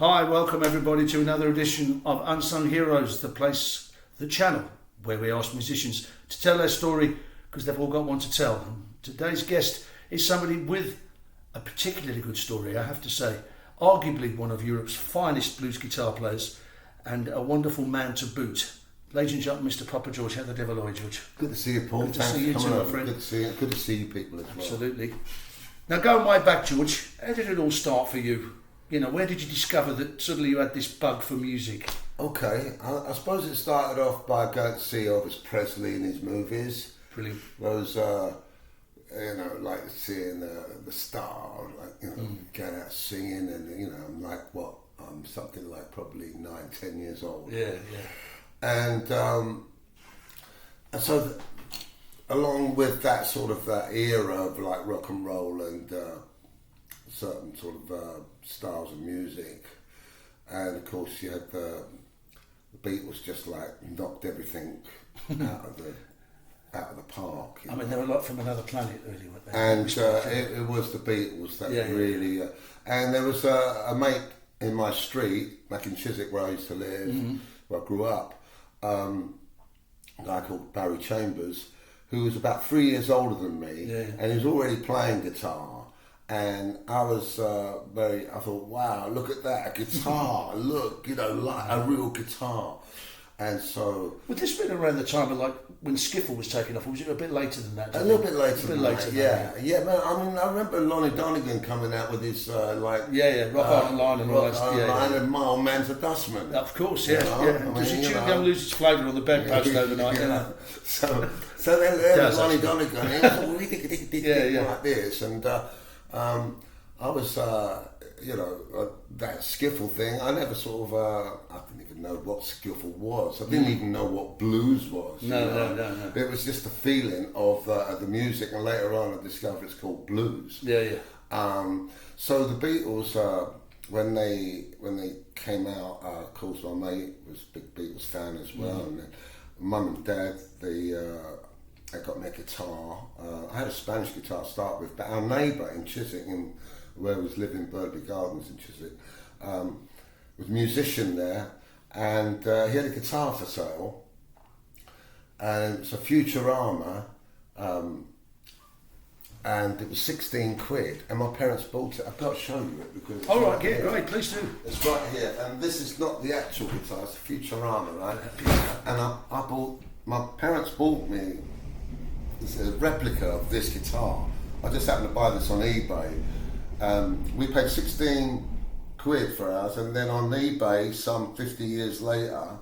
Hi, welcome everybody to another edition of Unsung Heroes, the channel where we ask musicians to tell their story because they've all got one to tell. And today's guest is somebody with a particularly good story, I have to say. Arguably one of Europe's finest blues guitar players and a wonderful man to boot. Ladies and gentlemen, Mr. Papa George, how the devil are you, George? Good to see you, Paul. Good to see you too, my friend. Good to see you. Good to see you people as well. Absolutely. Now, going way back, George, how did it all start for you? You know, where did you discover that suddenly you had this bug for music? Okay, I suppose it started off by going to see Elvis Presley in his movies. Brilliant. Those, like seeing the star, going out singing, and I'm like, I'm something like probably 9, 10 years old. Yeah. And so, along with that sort of that era of like rock and roll and certain sort of styles of music, and of course you had the Beatles just like knocked everything out of the park. I mean, they were like from another planet, really, weren't they? And it was the Beatles that really. And there was a mate in my street back in Chiswick where I used to live, where I grew up. A guy called Barry Chambers, who was about 3 years older than me, and he was already playing guitar. And I was I thought, wow, look at that, a guitar, look, like a real guitar. And so... Would this have been around the time of like when skiffle was taken off, or was it a bit later than that? A little bit later than that, yeah. Man, I mean, I remember Lonnie Donegan coming out with his, Rock Island Line and all that stuff. Line and Mild Man's a Dustman. Of course, Does your chewing gum lose its flavour on the bedpost overnight? So then there was Lonnie Donegan, and he was all like this, and I was... that skiffle thing, I never sort of, I didn't even know what skiffle was. I didn't even know what blues was. No. It was just the feeling of the music, and later on I discovered it's called blues. So the Beatles, when they came out, of course my mate was a big Beatles fan as well, and then Mum and Dad, they got me a guitar. I had a Spanish guitar to start with, but our neighbour in Chiswick, where I was living, Burlby Gardens in Chiswick, was a musician there, and he had a guitar for sale, and it was a Futurama, and it was 16 quid, and my parents bought it. I've got to show you it because... All right, yeah, great, please do. It's right here, and this is not the actual guitar, it's a Futurama, right? And my parents bought me a replica of this guitar. I just happened to buy this on eBay. We paid 16 quid for ours, and then on eBay, some 50 years later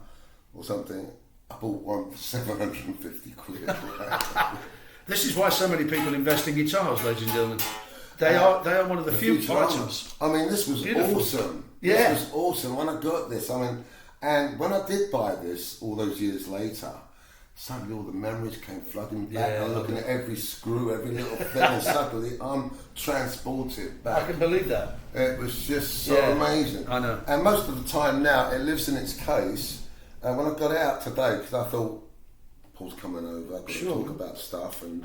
or something, I bought one for 750 quid. This is why so many people invest in guitars, ladies and gentlemen. They are one of the few items. I mean, this was awesome. Yeah. This was awesome when I got this. I mean, and when I did buy this all those years later, suddenly all the memories came flooding back. I'm looking at every screw, every little thing, and suddenly I'm transported back. I can believe that. It was just so amazing. I know. And most of the time now, it lives in its case. And when I got it out today, because I thought, Paul's coming over, I've got to talk about stuff, and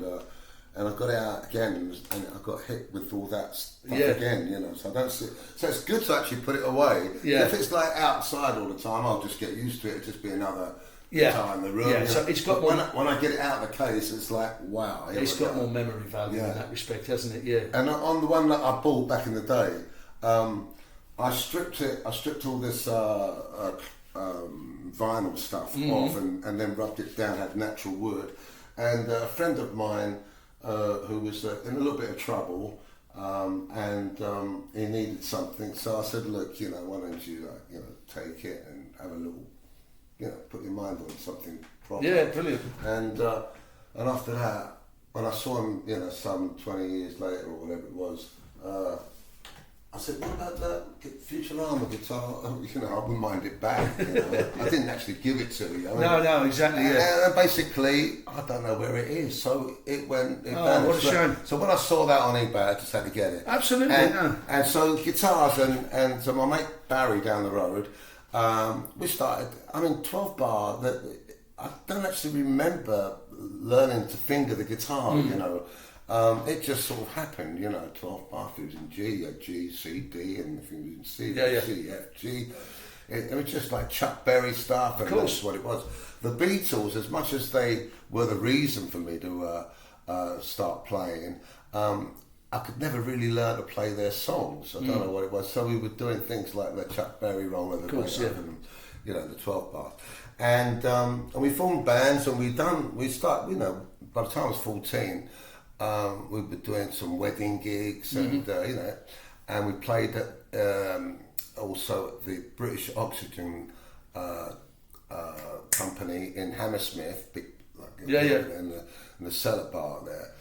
I got it out again, and I got hit with all that stuff again, So I don't see. So it's good to actually put it away. Yeah. If it's like outside all the time, I'll just get used to it. It'll just be another... guitar in the room. Yeah, so it's got more... When I get it out of the case, it's like, wow. It's got more memory value in that respect, hasn't it? Yeah. And on the one that I bought back in the day, I stripped all this vinyl stuff off and then rubbed it down, had natural wood. And a friend of mine who was in a little bit of trouble, and he needed something, so I said, look, why don't you take it and have a little, put your mind on something proper. Yeah, brilliant. And after that, when I saw him, some 20 years later or whatever it was, I said, what about that Futurama guitar? I wouldn't mind it back. I didn't actually give it to you. No, exactly. Yeah. And basically, I don't know where it is. So it went. What a shame. So when I saw that on eBay, I just had to get it. Absolutely. And so guitars and so my mate Barry down the road, we started. 12 bar. That I don't actually remember learning to finger the guitar. it just sort of happened, 12 bar, if it was in G, you had G, C, D, and if it was in C, C, F, G. It was just like Chuck Berry stuff, and that's what it was. The Beatles, as much as they were the reason for me to start playing, I could never really learn to play their songs. I don't know what it was. So we were doing things like the Chuck Berry Roll of the and, the 12 bars. And we formed bands, and we started, by the time I was 14, we were doing some wedding gigs, and and we played at also the British Oxygen company in Hammersmith, in the cellar bar there.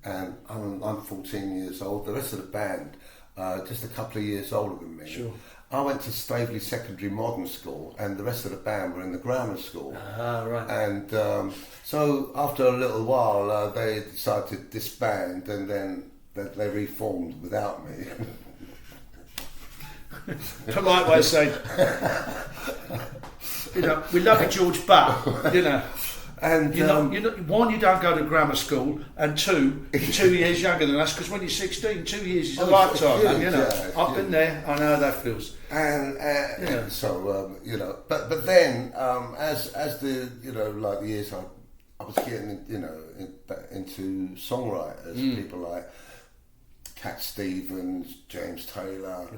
And I'm 14 years old. The rest of the band, just a couple of years older than me. Sure. I went to Staveley Secondary Modern School, and the rest of the band were in the grammar school. Right. And so after a little while, they decided to disband, and then they reformed without me. Polite way of saying, we love you, George, but and one, you don't go to grammar school, and two, 2 years younger than us, because when you're 16, 2 years is a lifetime. I've been there, I know how that feels. And so but then as the like the years I was getting into songwriters, people like Cat Stevens, James Taylor.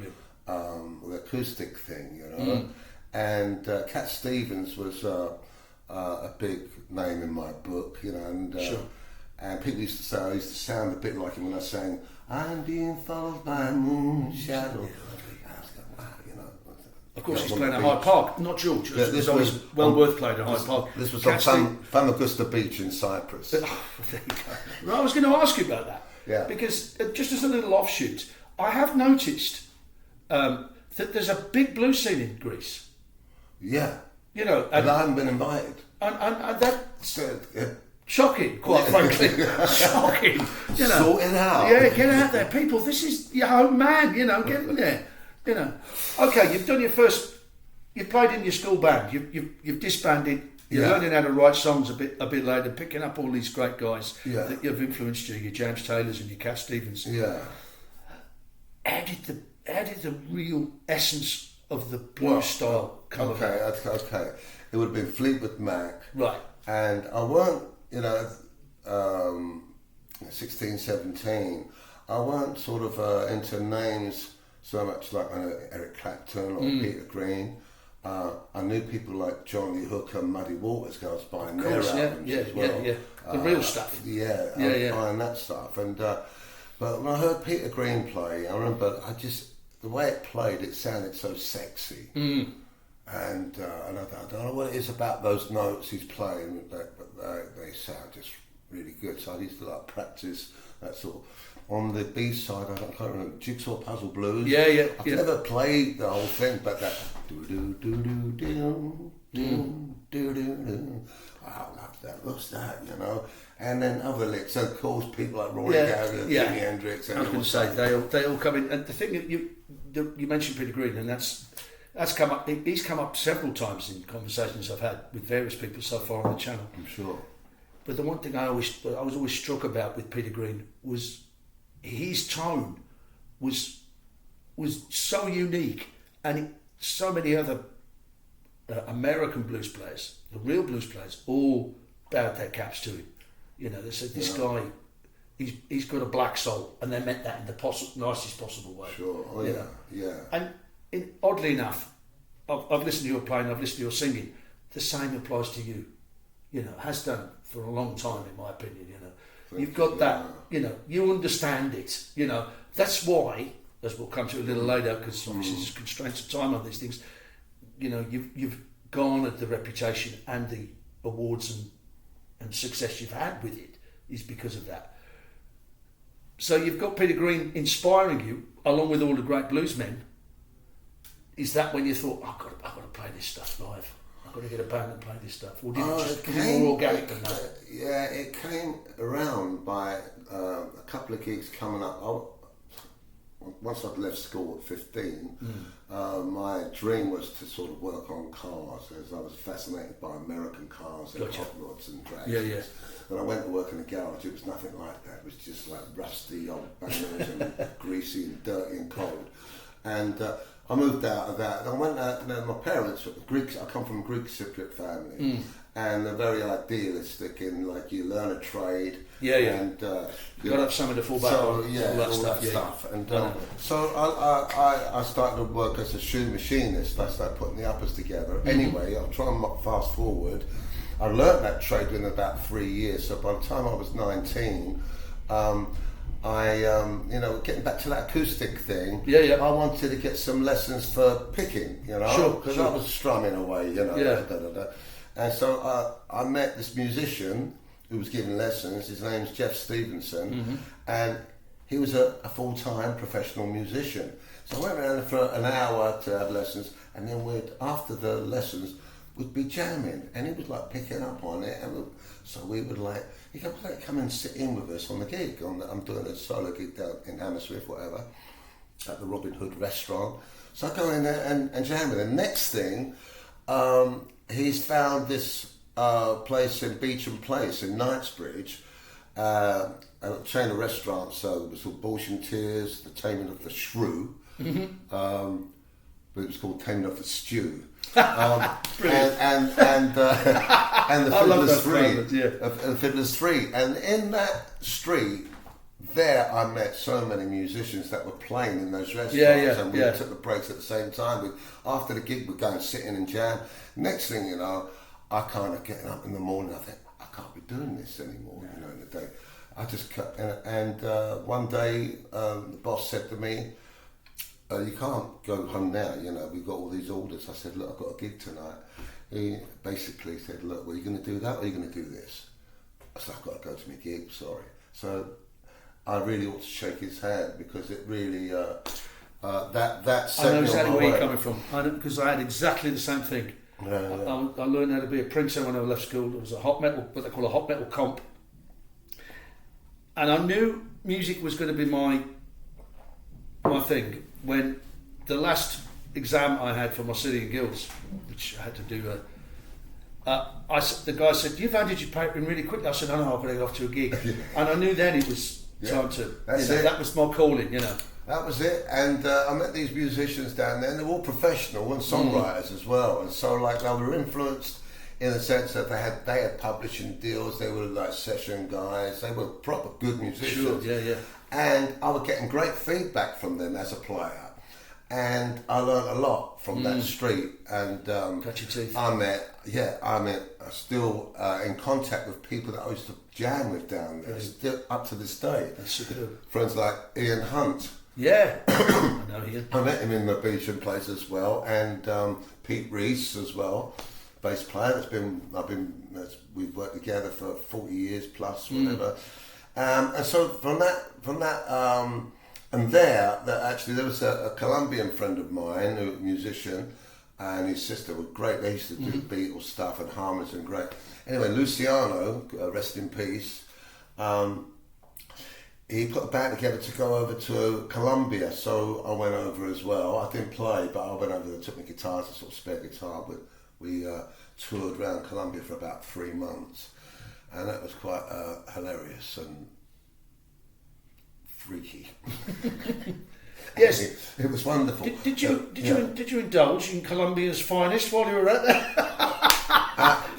The acoustic thing, and Cat Stevens was a big name in my book, and people used to say I used to sound a bit like him when I sang "I'm being followed by a moon shadow." I was going, wow, Of course, he's playing at Hyde Park, not George. This was well worth playing at Hyde Park. This was on Famagusta Beach in Cyprus. There you go. Well, I was going to ask you about that, because just as a little offshoot, I have noticed. That there's a big blues scene in Greece. Yeah. And I haven't been invited. And that's shocking, quite frankly. Shocking. Sort it out. Yeah, get out there. People, this is your home man, get in there. Okay, you've done you've played in your school band, you've disbanded, you're learning how to write songs a bit later, picking up all these great guys that have influenced you, your James Taylors and your Cat Stevens. Yeah. How did the real essence of the blues style come about? Okay. It would have been Fleetwood Mac. Right. And I weren't, 16, 17, I weren't sort of into names so much like Eric Clapton or Peter Green. I knew people like Johnny Hooker, Muddy Waters, because I was buying their albums as well. Yeah. The real stuff. I was buying that stuff. And but when I heard Peter Green play, I remember the way it played, it sounded so sexy. And I don't know what it is about those notes he's playing, but they sound just really good. So I used to practice that sort of. On the B side, I can't remember, Jigsaw Puzzle Blues. I've never played the whole thing, but that do do do do do do do do. I love that. What's that? And then other licks. So of course, people like Rory Gallagher, Jimi Hendrix. I was going to say they all come in. And the thing that you mentioned Peter Green, and that's come up. He's come up several times in conversations I've had with various people so far on the channel. I'm sure. But the one thing I was always struck about with Peter Green was his tone was so unique, and so many other American blues players, the real blues players, all bowed their caps to him. They said this guy, he's got a black soul, and they meant that in the nicest possible way. Sure, And oddly enough, I've listened to your playing, I've listened to your singing. The same applies to you. Has done for a long time, in my opinion. You've got that. You understand it. That's why, as we'll come to a little later, because obviously there's constraints of time on these things. You've garnered the reputation and the awards and success you've had with it is because of that. So you've got Peter Green inspiring you, along with all the great bluesmen. Is that when you thought, I've got to play this stuff live? I've got to get a band and play this stuff? Or did it just become more organic than that? Yeah, it came around by a couple of gigs coming up. once I'd left school at 15, my dream was to sort of work on cars, as I was fascinated by American cars and hot rods and dragons. Yeah, yeah. When I went to work in a garage, it was nothing like that. It was just like rusty old bangers and greasy and dirty and cold. And I moved out of that. And I went out, my parents were Greeks. I come from a Greek Cypriot family. And they're very idealistic in, like, you learn a trade. Yeah, yeah. And you got to have something to fall back on. Yeah, all that stuff. And so I started to work as a shoe machinist. I started putting the uppers together. Anyway, I'll try and fast forward. I learnt that trade within about 3 years. So by the time I was 19, getting back to that acoustic thing, I wanted to get some lessons for picking, because I was strumming away, And so I met this musician who was giving lessons. His name's Jeff Stevenson, and he was a full-time professional musician. So I went around for an hour to have lessons, and then after the lessons, we'd be jamming, and he was like picking up on it, and so we would like, he goes, "Well, come and sit in with us on the gig. I'm doing a solo gig down in Hammersmith, whatever, at the Robin Hood restaurant." So I go in there and jam with him. Next thing, he's found this place in Beecham Place in Knightsbridge, a chain of restaurants. So it was called Bush and Tears, The Taming of the Shrew, but it was called Taming of the Stew. And the Fiddler's Three, and in that street there I met so many musicians that were playing in those restaurants, and we took the breaks at the same time. After the gig we'd go and sit in and jam. Next thing you know, I kind of getting up in the morning, I think, I can't be doing this anymore, in the day. I just cut, and one day the boss said to me, "You can't go home now, we've got all these orders." I said, "Look, I've got a gig tonight." He basically said, "Look, well, are you going to do that or are you going to do this?" I said, "I've got to go to my gig, sorry." So I really ought to shake his hand, because it really, that set I know me exactly on my where you're way. coming from, because I had exactly the same thing. I learned how to be a printer when I left school. It was a hot metal, what they call a hot metal comp. And I knew music was going to be my thing when the last exam I had for my City and Guilds, which I had to do, the guy said, "You've handed your paper in really quickly." I said, "I know, I've got to get off to a gig." And I knew then it was time to, that was my calling, That was it, and I met these musicians down there, and they were all professional and songwriters as well, and so like they were influenced in the sense that they had publishing deals. They were like session guys. They were proper good musicians. Sure, And I was getting great feedback from them as a player, and I learned a lot from that street. And cut your teeth. I'm still in contact with people that I used to jam with down there, still up to this day. That's super good. Friends like Ian Hunt. Yeah, I know Ian. I met him in the Beecham place as well, and Pete Reese as well, bass player. We've worked together for 40 years plus, whatever. And so from that, and there was a Colombian friend of mine, a musician, and his sister were great. They used to do Beatles stuff and harmonies and great. Anyway, Luciano, rest in peace. He put a band together to go over to Colombia, so I went over as well. I didn't play, but I went over there, took my guitar, a sort of spare guitar, but we toured around Colombia for about 3 months, and that was quite hilarious and freaky. Yes, it was wonderful. Did you indulge in Colombia's finest while you were at there?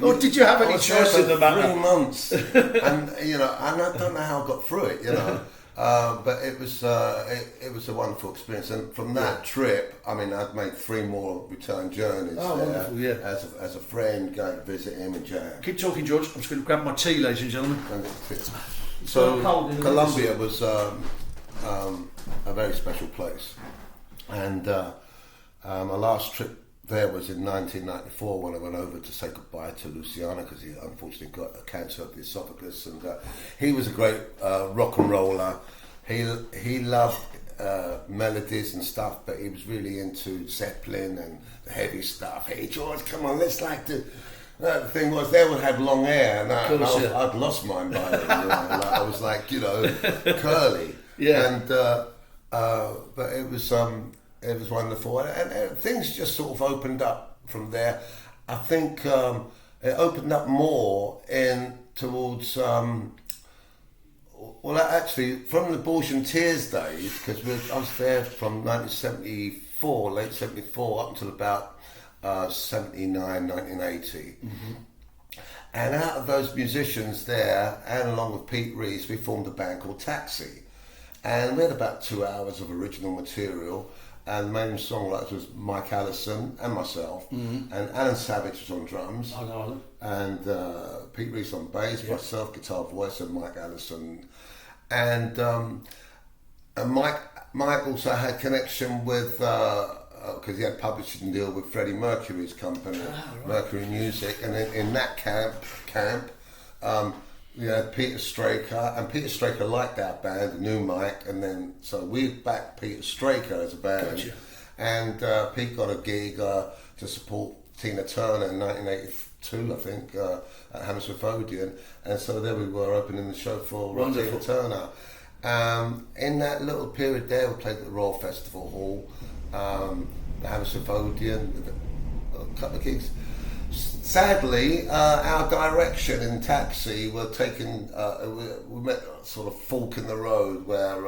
Or did you have any choice in the matter? 3 months, and I don't know how I got through it, but it was a wonderful experience. And from that trip, I mean, I'd made 3 more return journeys there as a friend, going to visit him and jam. Keep talking, George. I'm just going to grab my tea, ladies and gentlemen. So Colombia was a very special place, and my last trip there was in 1994 when I went over to say goodbye to Luciano, because he unfortunately got a cancer of the esophagus, and he was a great rock and roller. He loved melodies and stuff, but he was really into Zeppelin and the heavy stuff. "Hey George, come on, let's like to..." The thing was, they would have long hair, and I'd lost mine by then. I was like, curly. Yeah. And But it was wonderful, and things just sort of opened up from there. I think it opened up more towards. Well, actually, from the Abortion Tears days, because I was there from 1974, late 74, up until about 79, 1980. Mm-hmm. And out of those musicians there, and along with Pete Reese, we formed a band called Taxi. And we had about 2 hours of original material. And the main songwriters was Mike Allison and myself, mm-hmm. and Alan Savage was on drums, and Pete Reese on bass, myself guitar, voice, and Mike Allison, and Mike also had connection with because he had a publishing deal with Freddie Mercury's company, Mercury Music, and in that camp. We had Peter Straker, and Peter Straker liked our band, knew Mike, and then so we backed Peter Straker as a band. Gotcha. And Pete got a gig to support Tina Turner in 1982, I think, at Hammersmith Odeon, and so there we were opening the show for Tina Turner. In that little period there, we played at the Royal Festival Hall, the Hammersmith Odeon, with a couple of gigs. Sadly, our direction in Taxi were taking. We met a sort of fork in the road where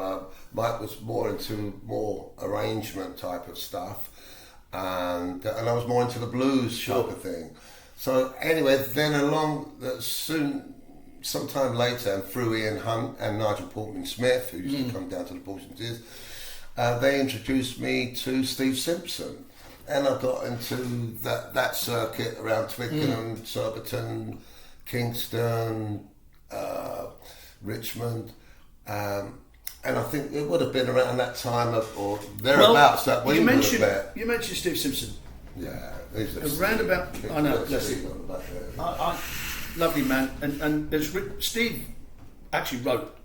Mike was more into arrangement type of stuff, and I was more into the blues type of thing. So anyway, then sometime later, and through Ian Hunt and Nigel Portman Smith, who used to come down to the Abortion Tears, they introduced me to Steve Simpson. And I got into that circuit around Twickenham, Surbiton, Kingston, Richmond, and I think it would have been around that time or thereabouts that we would have met. You mentioned Steve Simpson. Yeah, around about. I know, bless him. Lovely man, and Steve actually wrote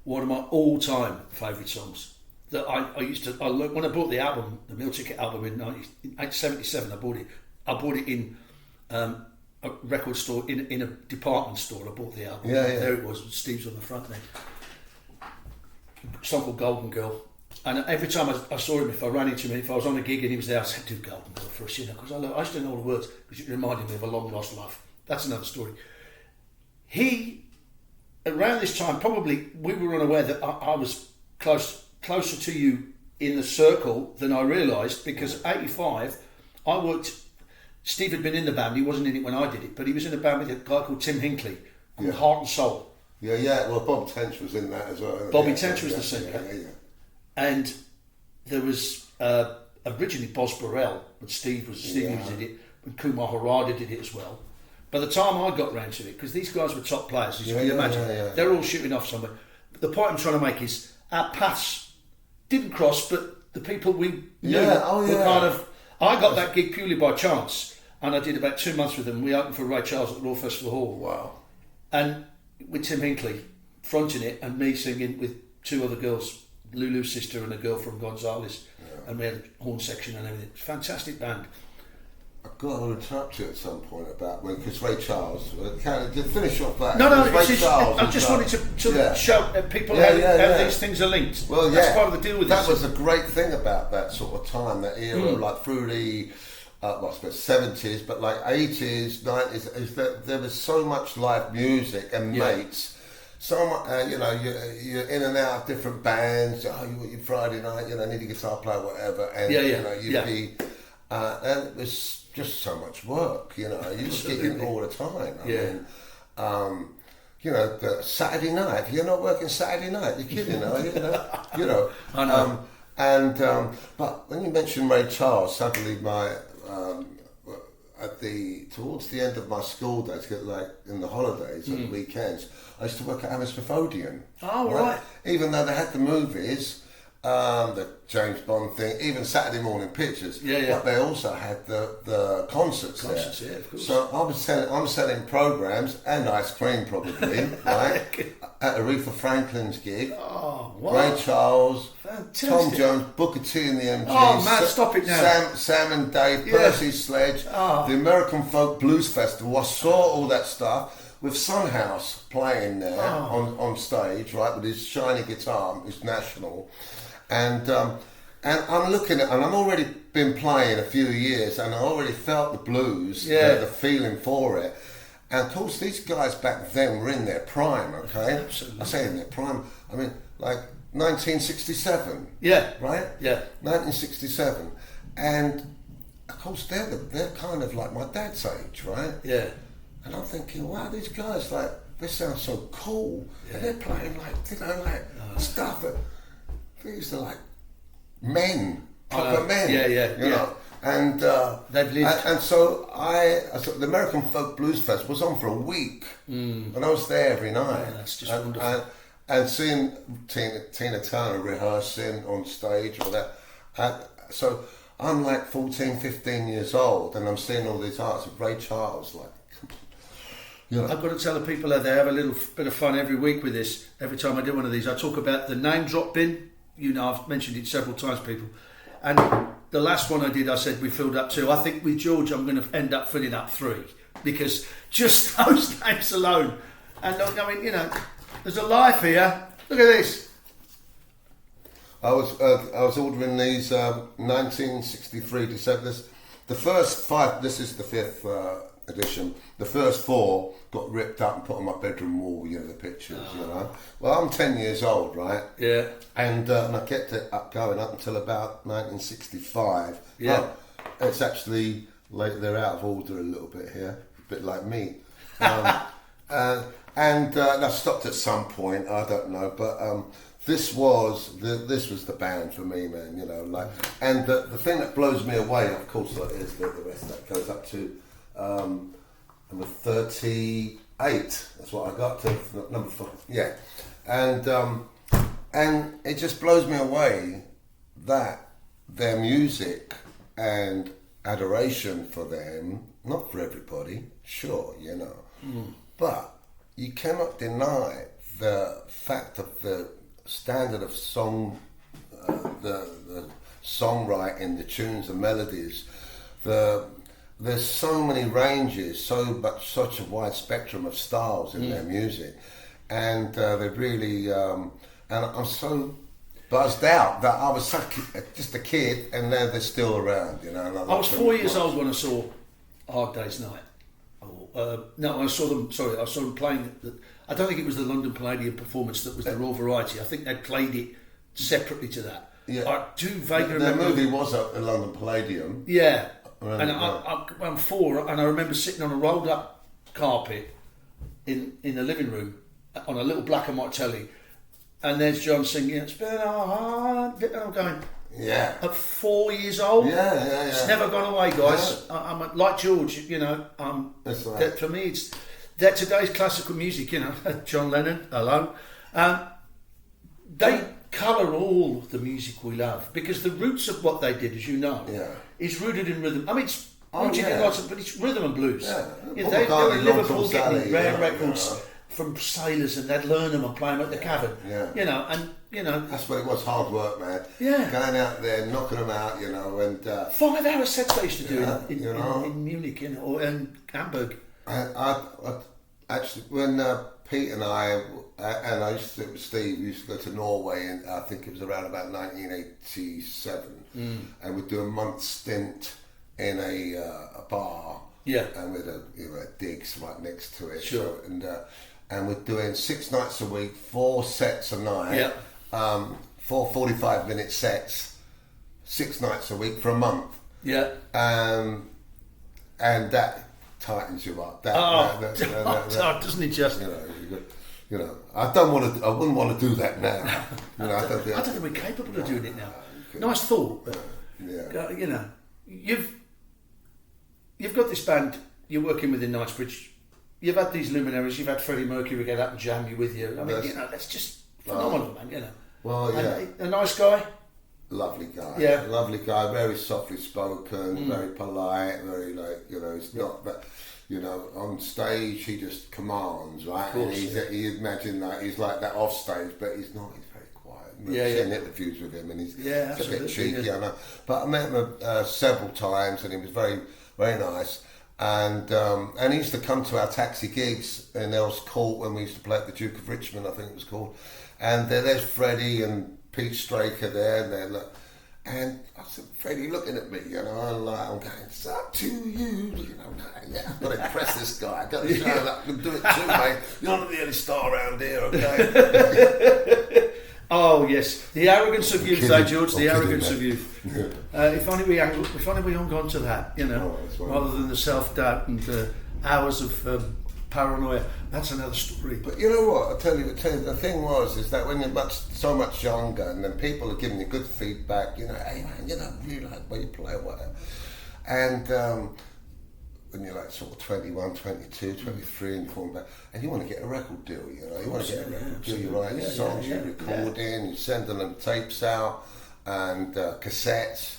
one of my all-time favourite songs. That I used to when I bought the album, the Meal Ticket album in 1977. I bought it in a record store in a department store. I bought the album. Yeah. There it was. Steve's on the front there. A song called Golden Girl. And every time I saw him, if I ran into him, if I was on a gig and he was there, I said, "Do Golden Girl for us," because I used to know all the words because it reminded me of a long lost love. That's another story. He around this time, probably we were unaware that I was closer to you in the circle than I realised, because 85 I worked. Steve had been in the band. He wasn't in it when I did it, but he was in a band with a guy called Tim Hinckley called Heart and Soul. Yeah. Well, Bob Tench was in that as well. Bobby Tench was the singer. Yeah. And there was originally Boz Burrell, but Steve was in it, and Kumar Harada did it as well. By the time I got round to it, because these guys were top players, as you can imagine, they're all shooting off somewhere. But the point I'm trying to make is our paths didn't cross, but the people we knew were kind of. I got that gig purely by chance, and I did about 2 months with them. We opened for Ray Charles at the Royal Festival Hall. Wow! And with Tim Hinckley fronting it, and me singing with two other girls, Lulu's sister and a girl from Gonzales, and we had a horn section and everything. Fantastic band. I've got to interrupt you at some point about because Ray Charles. To finish off that. No. I just wanted to show people how these things are linked. Well, that's part of the deal with that. That was a great thing about that sort of time, that era, like through the I suppose 70s, but like 80s, 90s, is that there was so much live music and mates. So much, you're in and out of different bands. You Friday night, need a guitar player, whatever, and you'd be, and it was just so much work. You just get in all the time. I mean, the Saturday night. If you're not working Saturday night, you're kidding. I know. But when you mentioned Ray Charles, suddenly my towards the end of my school days, like in the holidays and the weekends, I used to work at Hammersmith Odeon. Oh, right. Even though they had the movies, the James Bond thing, even Saturday morning pictures. But they also had the concerts there. Yeah, of course. So I'm selling programs and ice cream probably, right? At Aretha Franklin's gig. Oh, wow. Ray Charles, fantastic. Tom Jones, Booker T and the MGs. Oh man, stop it now. Sam and Dave, Percy Sledge, the American Folk Blues Festival. I saw all that stuff with Sunhouse playing there on stage, right, with his shiny guitar, his National. And I'm looking at, and I've already been playing a few years, and I already felt the blues, the feeling for it. And of course, these guys back then were in their prime, okay? Absolutely. I say in their prime, I mean, like 1967. Yeah. Right? Yeah. 1967. And of course, they're kind of like my dad's age, right? Yeah. And I'm thinking, wow, these guys, like, they sound so cool. Yeah. And they're playing, like, you know, like, stuff that these are like men, proper men. Yeah. You know? And they've lived. And so the American Folk Blues Fest was on for a week, and I was there every night. Yeah, that's just wonderful. And seeing Tina Turner rehearsing on stage, all that. So I'm like 14, 15 years old, and I'm seeing all these arts of Ray Charles, like. You know. I've got to tell the people that they have a little bit of fun every week with this. Every time I do one of these, I talk about the name drop bin. You know, I've mentioned it several times, people. And the last one I did, I said we filled up 2. I think with George, I'm going to end up filling up 3 because just those names alone. And look, I mean, you know, there's a life here. Look at this. I was ordering these 1963 December. The first 5. This is the 5th edition. The first 4 got ripped up and put on my bedroom wall. You know, the pictures. You know. Well, I'm 10 years old, right? Yeah. And I kept it going up until about 1965. Yeah. Oh, it's actually like they're out of order a little bit here, a bit like me. And I stopped at some point. I don't know, but this was the band for me, man. You know, like, and the thing that blows me away, of course, is the rest that goes up to number 38. That's what I got to number 4. Yeah, and it just blows me away that their music and adoration for them, not for everybody, sure, you know, but you cannot deny the fact of the standard of song, the songwriting, the tunes, the melodies, there's so many ranges, such a wide spectrum of styles in their music, and they really, and I'm so buzzed out that I was just a kid, and now they're still around, you know. I was 4 years old when I saw Hard Day's Night. No, I saw them playing. I don't think it was the London Palladium performance that was the Raw Variety. I think they played it separately to that. Yeah. I do vaguely remember. The movie was at the London Palladium. Yeah. And I'm 4, and I remember sitting on a rolled up carpet in the living room on a little black and white telly, and there's John singing, "It's been a hard," and I'm going, yeah. At 4 years old, yeah. It's never gone away, guys. Yeah. I'm like George, you know. That's right. That, for me, it's that today's classical music, you know. John Lennon, hello. They colour all the music we love because the roots of what they did, as you know, is rooted in rhythm. I mean, it's but it's rhythm and blues. Yeah. You know, they were in Liverpool getting rare records from sailors, and they'd learn them and play them at the cavern. Yeah. You know, and you know that's what it was. Hard work, man. Yeah. Going out there, knocking them out, you know, and 5-hour sets they used to do in Munich, you know, or in Hamburg. I actually, when Pete and I used to, with Steve, we used to go to Norway, and I think it was around about 1987, and we'd do a month stint in a bar, and with a digs right next to it, sure, so, and we're doing 6 nights a week, 4 sets a night, 4 45-minute sets, 6 nights a week for a month, and that tightens you up. Doesn't it just? You know, I wouldn't want to do that now. You know, I don't think we're capable of doing it now. Nice thought, but you know, you've got this band you're working with in Knightsbridge. You've had these luminaries. You've had Freddie Mercury get up and jam you with you. I mean, you know, that's just phenomenal, man. You know. Well, yeah. And a nice guy. Lovely guy. Yeah. Lovely guy. Very softly spoken. Very polite. Very he's not that. You know, on stage he just commands, right? Of course, and you imagine that he's like that off stage, but he's not. He's very quiet. I've seen interviews with him, and he's a bit cheeky. I know. But I met him several times, and he was very, very nice. And he used to come to our taxi gigs in Earl's Court when we used to play at the Duke of Richmond, I think it was called. And there's Freddie and Pete Straker there, and then and I said, Freddie looking at me, you know, I'm going, it's up to you, you know, yeah, I've got to impress this guy, I've got to show that I can do it too, mate. You're not the only star around here, okay? Oh yes, the arrogance of youth, though, George. The arrogance of youth. If only we hung on to that, you know, rather than the self-doubt and hours of paranoia. That's another story. But you know what? I tell you, the thing is that when you're so much younger, and then people are giving you good feedback, you know, hey man, you know, really like where you play, whatever, and when you're like sort of 21, 22, 23, and falling back, and you want to get a record deal, you know, you want to get a record deal, you write songs, you record in, you sending them tapes out, and cassettes,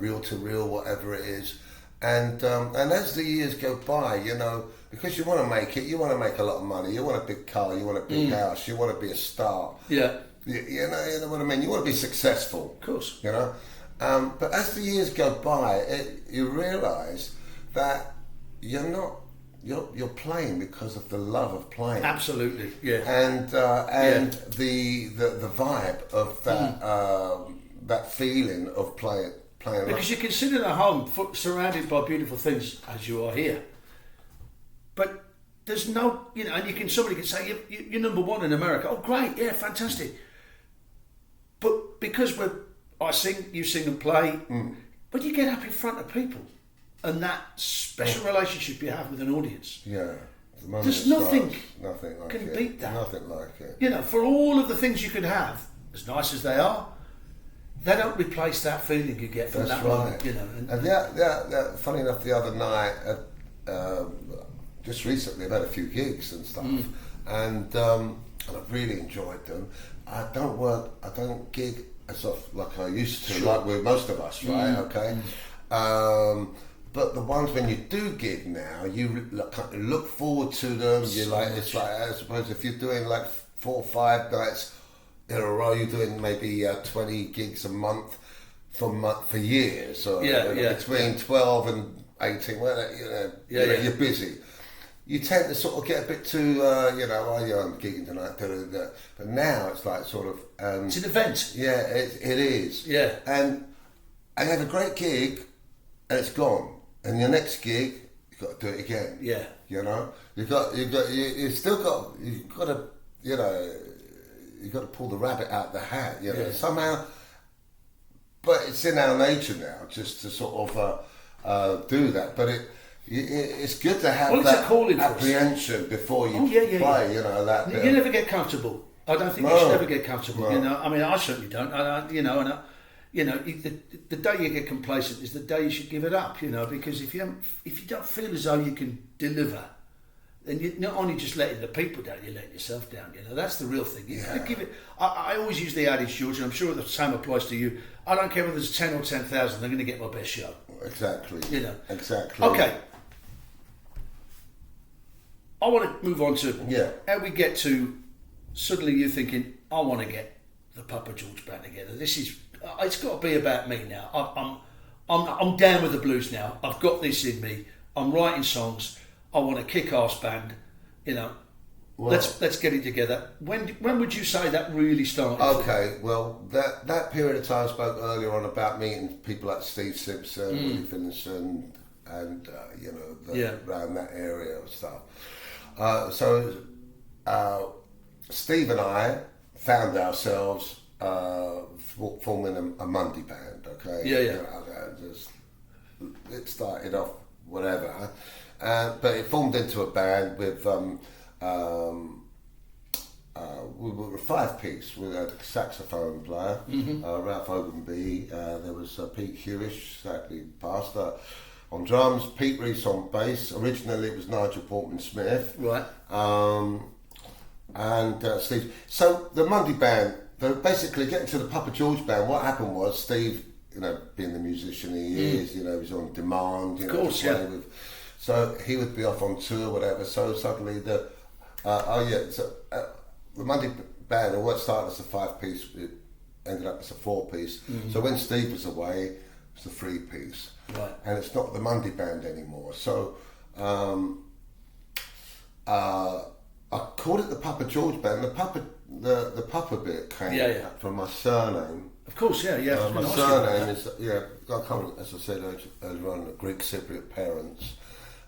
reel to reel, whatever it is, and as the years go by, you know, because you want to make it, you want to make a lot of money, you want a big car, you want a big house, you want to be a star, you know what I mean, you want to be successful, of course, you know, but as the years go by, you realise that you're playing because of the love of playing. Absolutely, yeah. And the vibe of that that feeling of playing. Because you can sit in a home surrounded by beautiful things as you are here, but there's no, you know, and somebody can say you're number one in America. Oh, great, yeah, fantastic. But because I sing, you sing and play, when you get up in front of people. And that special relationship you have with an audience. Yeah. There's nothing like can beat that. Nothing like it. You know, for all of the things you could have, as nice as they are, they don't replace that feeling you get from that moment. You know. And funny enough, the other night, just recently, I've had a few gigs and stuff, and I've really enjoyed them. I don't gig as often like I used to, like with most of us, right? Okay. But the ones when you do gig now, you look forward to them. You like, it's like, I suppose if you're doing like 4 or 5 nights in a row, you're doing maybe 20 gigs a month for years, or between 12 and 18. Well, you're busy. You tend to sort of get a bit too, I'm gigging tonight, but now it's like sort of... it's an event. Yeah, it is. Yeah. And I have a great gig, and it's gone. And your next gig, you've got to do it again. Yeah. You know, you've got to pull the rabbit out of the hat. You know, somehow. But it's in our nature now, just to sort of do that. But it's good to have that apprehension before you play. You know that. You never get comfortable. I don't think you should ever get comfortable. No. You know, I mean, I certainly don't. The day you get complacent is the day you should give it up, you know, because if you don't feel as though you can deliver, then you're not only just letting the people down, you're letting yourself down, you know. That's the real thing. You give it. I always use the adage, George, and I'm sure the same applies to you. I don't care whether there's 10 or 10,000, I'm going to get my best show. Exactly. You know. Exactly. Okay. I want to move on to how we get to suddenly you thinking, I want to get the Papa George band together. It's got to be about me now. I'm down with the blues now. I've got this in me. I'm writing songs. I want a kick-ass band. You know, well, let's get it together. When would you say that really started? Okay, well that period of time I spoke earlier on about meeting people like Steve Simpson, Willie Finneson, and around that area of stuff. So Steve and I found ourselves forming a Monday band, okay? It started off whatever, but it formed into a band with we were a 5-piece with a saxophone player, Ralph Ogunby. There was Pete Hewish, sadly passed, on drums, Pete Reese on bass. Originally it was Nigel Portman Smith, right? And Steve. So the Monday band. Basically, getting to the Papa George band, what happened was Steve, you know, being the musician he is, you know, he's on demand, you know, of course, with. So he would be off on tour, whatever. So suddenly the Monday band, or what started as a 5-piece, it ended up as a 4-piece. So when Steve was away, it was a 3-piece, right? And it's not the Monday band anymore. So I called it the Papa George Band. The Papa bit came from my surname. Of course, yeah. My surname is, I come, as I said earlier on, Greek Cypriot parents,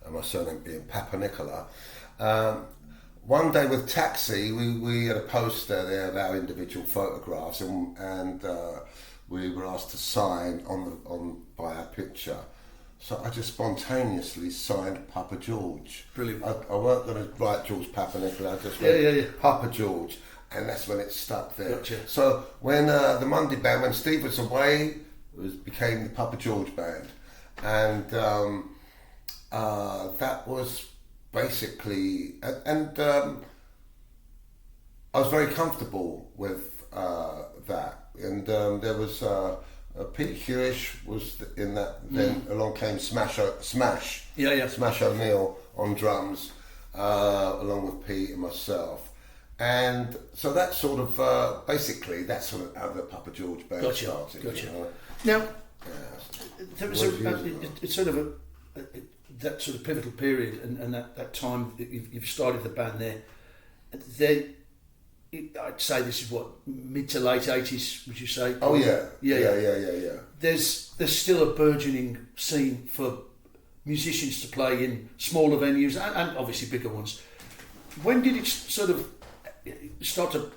and my surname being Papa Nicola. One day with Taxi, we had a poster there of our individual photographs, and we were asked to sign by our picture. So I just spontaneously signed Papa George. Brilliant. I weren't going to write George Papa Nicola, I just went Papa George, and that's when it stuck there. Gotcha. So when the Monday Band, when Steve was away, became the Papa George Band, and that was basically, and I was very comfortable with that, and there was Pete Hewish was in that. Then along came Smash O'Neill on drums, along with Pete and myself, and so that sort of basically that's sort of how the Papa George Band started. Gotcha. You know? Now, there was it's sort of that sort of pivotal period, and that time that you've started the band there. I'd say this is what, mid to late 80s, would you say? Oh yeah. There's still a burgeoning scene for musicians to play in smaller venues and obviously bigger ones. When did it sort of start to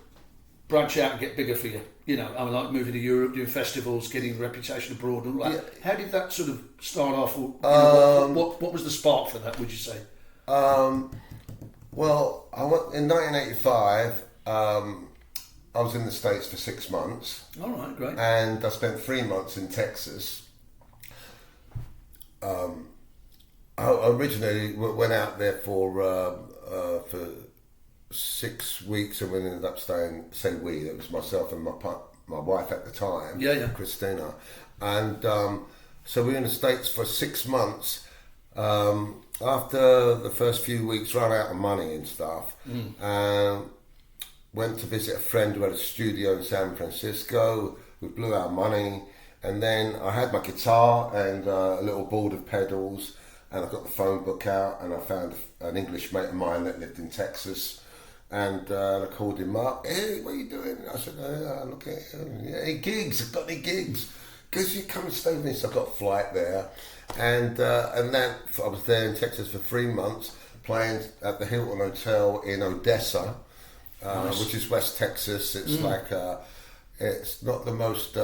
branch out and get bigger for you? You know, I mean, like moving to Europe, doing festivals, getting a reputation abroad, and all that. Yeah. How did that sort of start off? Or, what was the spark for that, would you say? Well, I went in 1985. I was in the States for 6 months. All right, great. And I spent 3 months in Texas. I originally went out there for 6 weeks, and we ended up staying. It was myself and my wife at the time, Christina, and so we were in the States for 6 months. After the first few weeks, ran out of money and stuff. Went to visit a friend who had a studio in San Francisco. We blew our money, and then I had my guitar and a little board of pedals, and I got the phone book out, and I found an English mate of mine that lived in Texas, and I called him up. Hey, what are you doing? I said, look at hey, gigs. I've got any gigs? Because you come and stay with me. So I got a flight there, and then I was there in Texas for 3 months, playing at the Hilton Hotel in Odessa. Nice. Which is West Texas. It's like it's not the most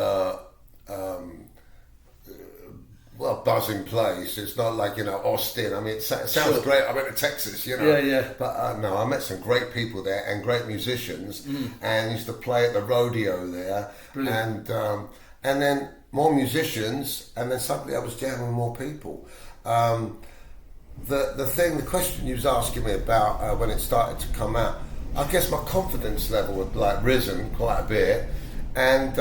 buzzing place. It's not like Austin. I mean, it sounds great. I went to Texas, But no, I met some great people there and great musicians, and used to play at the rodeo there. Brilliant. And then more musicians, and then suddenly I was jamming with more people. The question you was asking me about when it started to come out. I guess my confidence level had risen quite a bit, and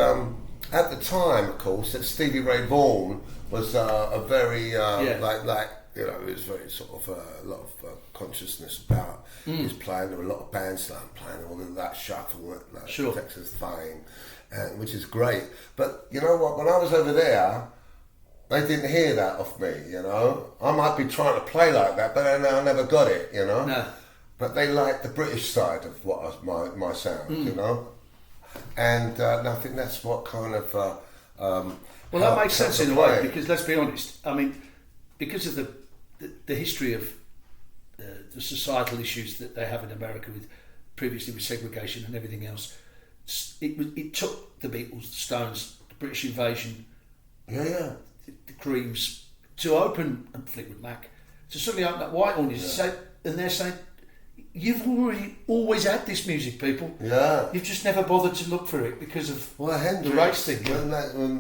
at the time, of course, that Stevie Ray Vaughan was a very it was very sort of a lot of consciousness about his playing. There were a lot of bands playing all of that shuffle, Texas thing, which is great. But you know what? When I was over there, they didn't hear that off me. I might be trying to play like that, but I never got it. No. But they liked the British side of what was my sound, and I think that's what kind of. Well, that makes sense in a way, because let's be honest. I mean, because of the history of the societal issues that they have in America previously with segregation and everything else, it took the Beatles, the Stones, the British invasion, the Creams to open, and Fleetwood Mac, to suddenly open that white audience, and they're saying. You've always had this music, people. Yeah. You've just never bothered to look for it because of the race thing.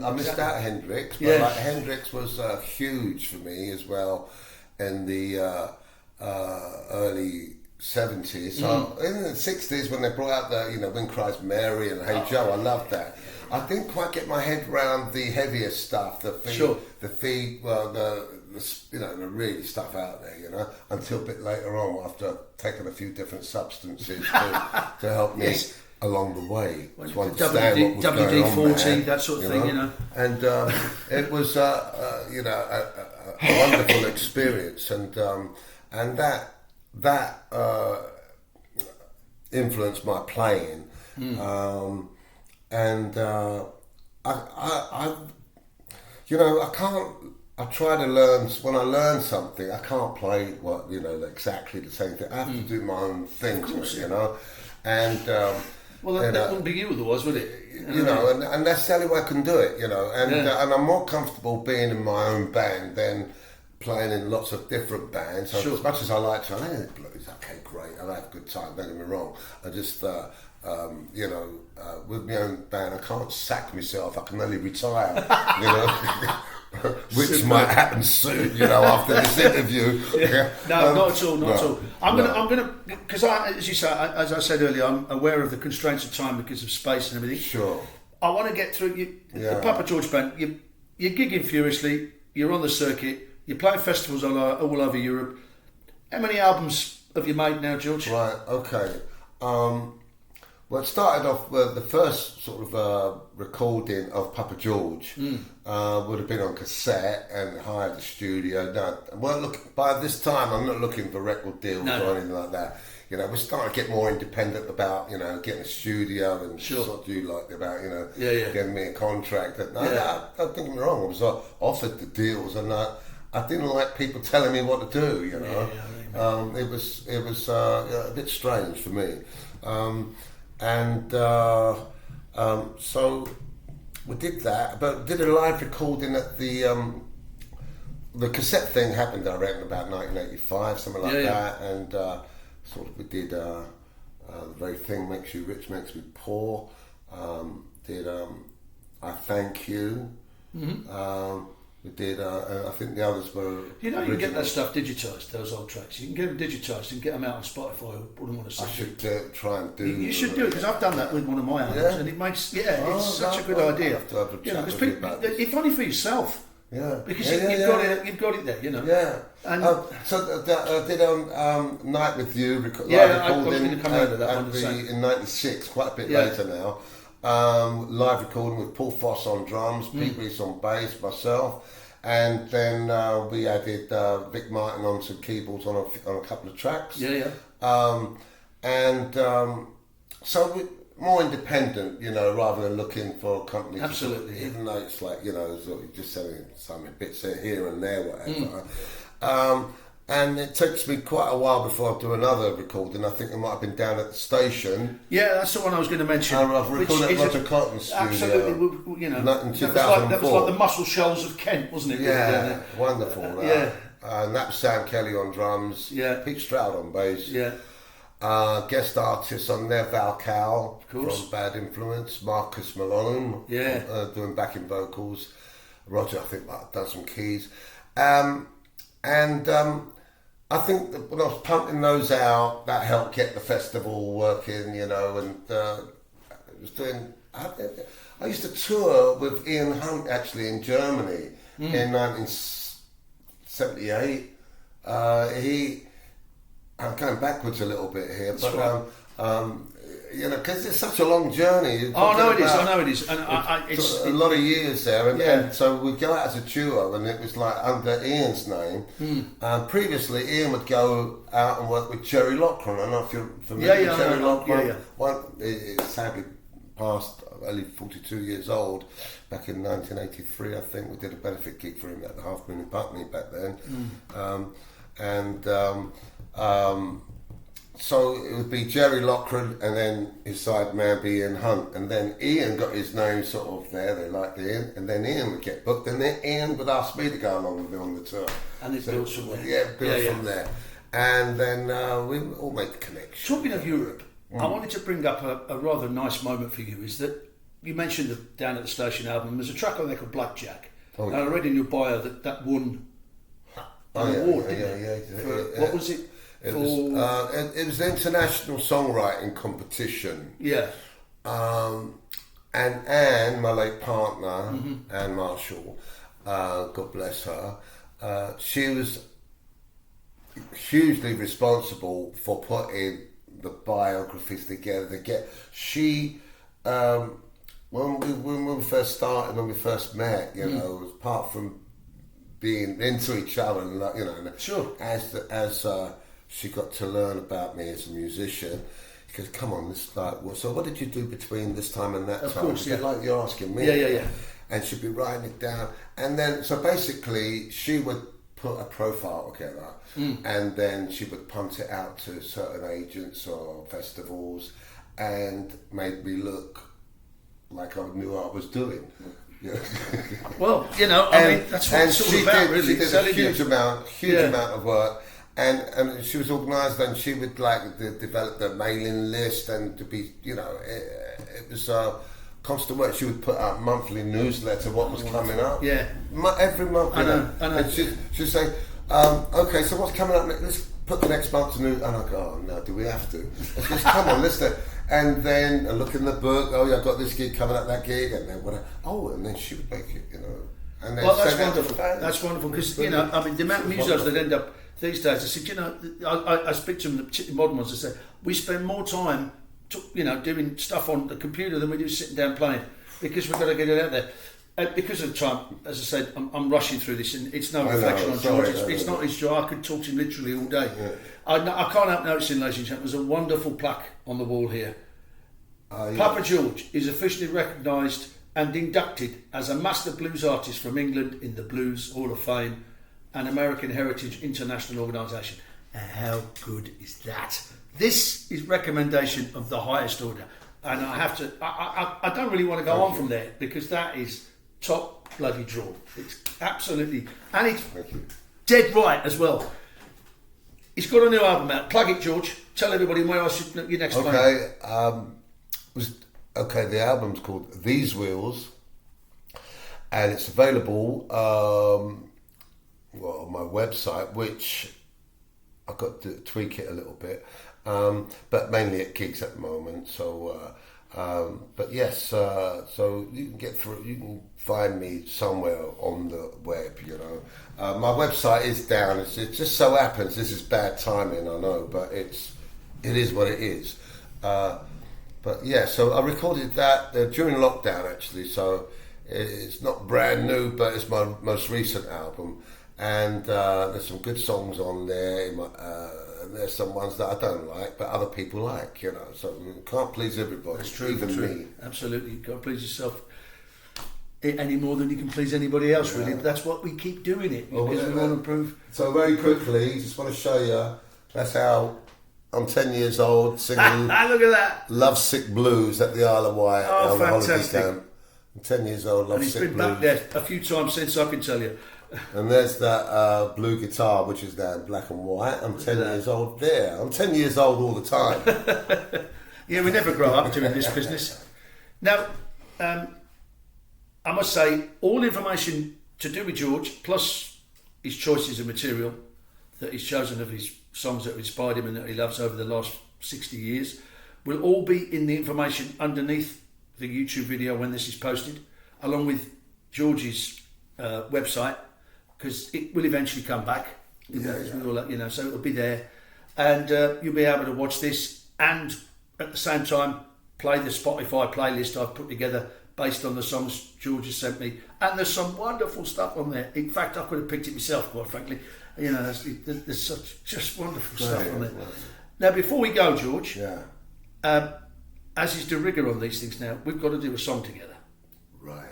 I missed out Hendrix, but Hendrix was huge for me as well in the early 70s. So in the 60s, when they brought out the Wind Cries Mary and Hey Joe, I loved that. I didn't quite get my head around the heavier stuff, the really stuff out there, until a bit later on after taking a few different substances to help me along the way to understand what was going on WD-40, that sort of thing, And it was, a wonderful experience, and that influenced my playing. And I you know, I can't. I try to learn. When I learn something, I can't play exactly the same thing. I have to do my own thing, you know. And well, that wouldn't be you otherwise, would it? You know, and that's the only way I can do it. You know, and I'm more comfortable being in my own band than playing in lots of different bands. So as much as I like to, blues, okay, great, I have a good time. Don't get me wrong. I just with my own band, I can't sack myself. I can only retire. You know. Which might happen soon, you know, after this interview. No, not at all, not at all. I'm gonna, because as you say, as I said earlier, I'm aware of the constraints of time because of space and everything. Sure. I want to get through the Papa George Band. You're gigging furiously. You're on the circuit. You're playing festivals all over Europe. How many albums have you made now, George? Right. Okay. Well, it started off with the first sort of recording of Papa George would have been on cassette and hired the studio. No, by this time, I'm not looking for record deals or anything like that. You know, we're starting to get more independent about, you know, getting a studio and sort of getting me a contract. Don't get me wrong, I was offered the deals and I didn't like people telling me what to do, you know. It was a bit strange for me. So we did that, but did a live recording at the cassette thing happened, I reckon, about 1985, something like that, and we did the very thing makes you rich, makes me poor. Did I Thank You. We did, I think the others were. You know, you can get that stuff digitised, those old tracks. You can get them digitised and get them out on Spotify or put them on a CD. I should try and do. You should do it because I've done that with one of my albums, and it makes it's such a good idea. If only for yourself. Yeah, because you've got it there, you know. Yeah, and so I did Night with You recording in '96, quite a bit later now. Live recording with Paul Foss on drums, Pete Reese on bass, myself, and then we added Vic Martin on some keyboards on a couple of tracks. So we're more independent, you know, rather than looking for a company. Absolutely, even though it's like, you know, sort of just selling some bits here and there, whatever. And it takes me quite a while before I do another recording. I think it might have been down at the station. Yeah, that's the one I was going to mention. I've recorded at Roger Cotton's studio. Absolutely, you know. In 2004. That was like the Muscle Shoals of Kent, wasn't it? Yeah, wonderful. And that was Sam Kelly on drums. Yeah. Pete Stroud on bass. Yeah. Guest artists on there, Val Cowell from Bad Influence, Marcus Malone doing backing vocals. Roger, I think, might have done some keys. I think that when I was pumping those out, that helped get the festival working, you know, and I used to tour with Ian Hunt actually in Germany in 1978. I'm going backwards a little bit here, but you know, because it's such a long journey. I know it is, and it's a lot of years there, and so we go out as a duo, and it was like under Ian's name. Previously, Ian would go out and work with Jerry Lochran. I don't know if you're familiar with Jerry Lochran. It sadly passed, only 42 years old. Back in 1983, I think we did a benefit gig for him at the Half Moon in Putney back then, so it would be Jerry Lochran and then his side man be Ian Hunt, and then Ian got his name sort of there, they liked Ian, and then Ian would get booked, and then Ian would ask me to go along with him on the tour. And it built from there. Yeah, from there. And then we all made the connection. Talking of Europe, I wanted to bring up a rather nice moment for you, is that you mentioned the Down at the Station album. There's a track on there called Blackjack. And I read in your bio that won an award, didn't it? What was it? It was the International Songwriting Competition. Yeah. And Anne, my late partner, Anne Marshall, God bless her, she was hugely responsible for putting the biographies together. When we first started, when we first met, you know, apart from being into each other, and as she got to learn about me as a musician, goes, come on, this like, well, so what did you do between this time and that time? Of course, yeah. Like you're asking me. Yeah. And she'd be writing it down. And then, so basically, she would put a profile together and then she would punt it out to certain agents or festivals and made me look like I knew what I was doing. Yeah. Well, you know, I mean, that's what it's all about, really. She did a huge amount of work. And she was organised, and she would like develop the mailing list, and to be, you know, it was constant work. She would put out monthly newsletter, what was coming up. Yeah. Every month. I know. And she'd say, okay, so what's coming up? Let's put the next month's news. And I go, oh no, do we have to? It's just, come on, let's do it. And then I look in the book. Oh yeah, I got this gig coming up, that gig, and then what? Oh, and then she would make it, you know. And then well, that's wonderful. That's wonderful because you know, I mean, the amount of musos that end up these days. I said, you know, I speak to them, the modern ones. I say we spend more time, doing stuff on the computer than we do sitting down playing because we've got to get it out there. And because of the time, as I said, I'm rushing through this, and it's no reflection on George. It's not his job. I could talk to him literally all day. Yeah. I can't help noticing, ladies and gentlemen, there's a wonderful plaque on the wall here. Yeah. Papa George is officially recognised and inducted as a master blues artist from England in the Blues Hall of Fame, an American Heritage International organisation. How good is that? This is recommendation of the highest order, and I have to. I don't really want to go on from there because that is top bloody draw. It's absolutely, and it's dead right as well. He's got a new album out. Plug it, George. Tell everybody where I should your next play. Okay. The album's called These Wheels, and it's available. On my website, which I've got to tweak it a little bit, but mainly at gigs at the moment. So, but yes, so you can get through. You can find me somewhere on the web. You know, my website is down. It just so happens this is bad timing. I know, but it is what it is. But yeah, so I recorded that during lockdown actually. So it's not brand new, but it's my most recent album. And there's some good songs on there, and there's some ones that I don't like, but other people like, you know. So you can't please everybody, that's true, even me. Absolutely, you can't please yourself any more than you can please anybody else, really. But that's what we keep doing it because we want to improve. So very quickly, just want to show you. That's how I'm 10 years old singing. Look at that! Lovesick Blues at the Isle of Wight on the holiday camp. I'm 10 years old. Lovesick Blues. And he's been back there a few times since, I can tell you. And there's that blue guitar, which is now in black and white. I'm 10 years old there. I'm 10 years old all the time. Yeah, we never grow up doing this business. Now, I must say, all information to do with George, plus his choices of material that he's chosen of his songs that have inspired him and that he loves over the last 60 years, will all be in the information underneath the YouTube video when this is posted, along with George's website, because it will eventually come back. So it'll be there, and you'll be able to watch this and at the same time play the Spotify playlist I've put together based on the songs George has sent me, and there's some wonderful stuff on there. In fact, I could have picked it myself, quite frankly. You know, there's such just wonderful stuff on there. Now, before we go, George, as is de rigueur on these things now, we've got to do a song together. Right.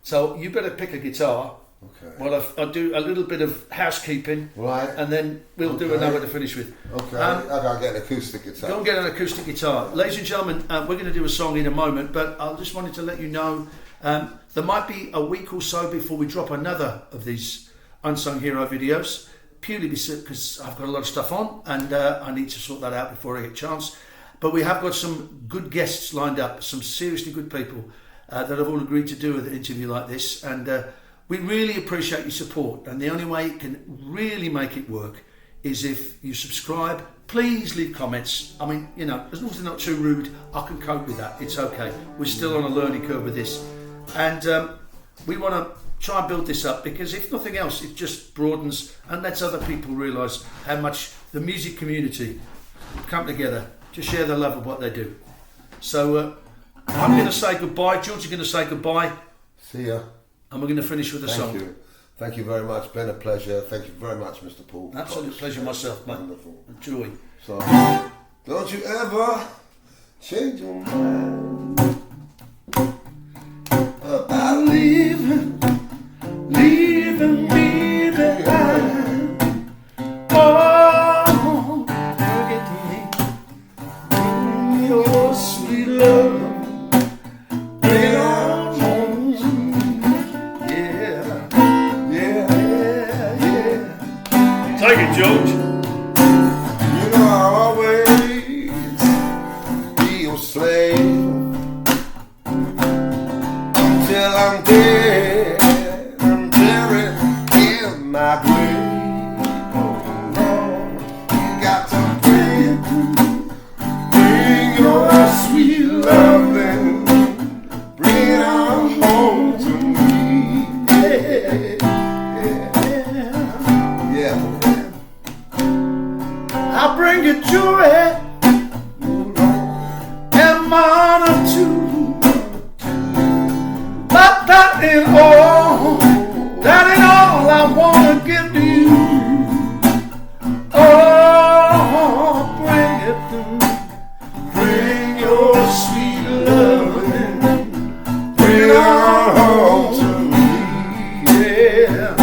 So you better pick a guitar. Okay. Well, I'll do a little bit of housekeeping. Right. And then we'll do another to finish with. Okay. I gotta get an acoustic guitar. Go and get an acoustic guitar. Ladies and gentlemen, we're going to do a song in a moment, but I just wanted to let you know there might be a week or so before we drop another of these Unsung Hero videos, purely because I've got a lot of stuff on and I need to sort that out before I get a chance. But we have got some good guests lined up, some seriously good people that have all agreed to do an interview like this, and we really appreciate your support, and the only way it can really make it work is if you subscribe. Please leave comments. I mean, you know, as long as they're not too rude, I can cope with that. It's okay. We're still on a learning curve with this, and we want to try and build this up because if nothing else, it just broadens and lets other people realise how much the music community come together to share the love of what they do. So I'm going to say goodbye. George is going to say goodbye. See ya. And we're going to finish with a song. Thank you. Thank you very much. Been a pleasure. Thank you very much, Mr. Paul. Absolute pleasure myself, mate. Wonderful. Joy. So, don't you ever change your mind about leaving me behind. Oh, forget me, your sweet love. Take it, George. You know I'll always be your slave until I'm dead and buried in my grave. Oh Lord, you got to bring your sweet loving, bring it on home to me. Yeah. I'll bring you joy and honor too. But that ain't all I wanna give to you. Oh, bring it through. Bring your sweet loving, bring it on home to me. Yeah.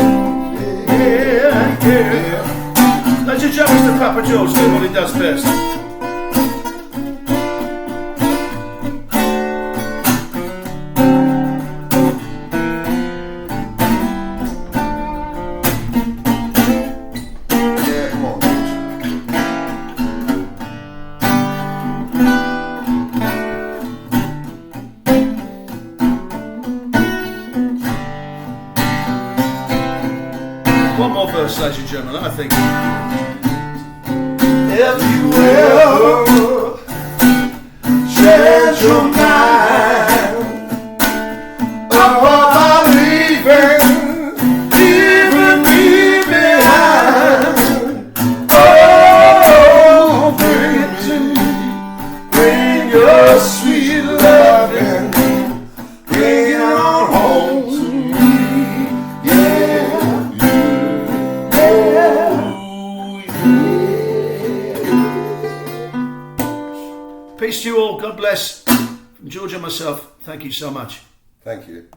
Ladies and gentlemen, Mr. Papa George doing what he does best. Yeah, come on, One more verse, ladies and gentlemen, I think. if you ever change your mind about leaving me behind, oh, bring it to me, bring your sweet loving, bring it on home to me, yeah. Peace to you all. God bless. From George and myself, thank you so much. Thank you.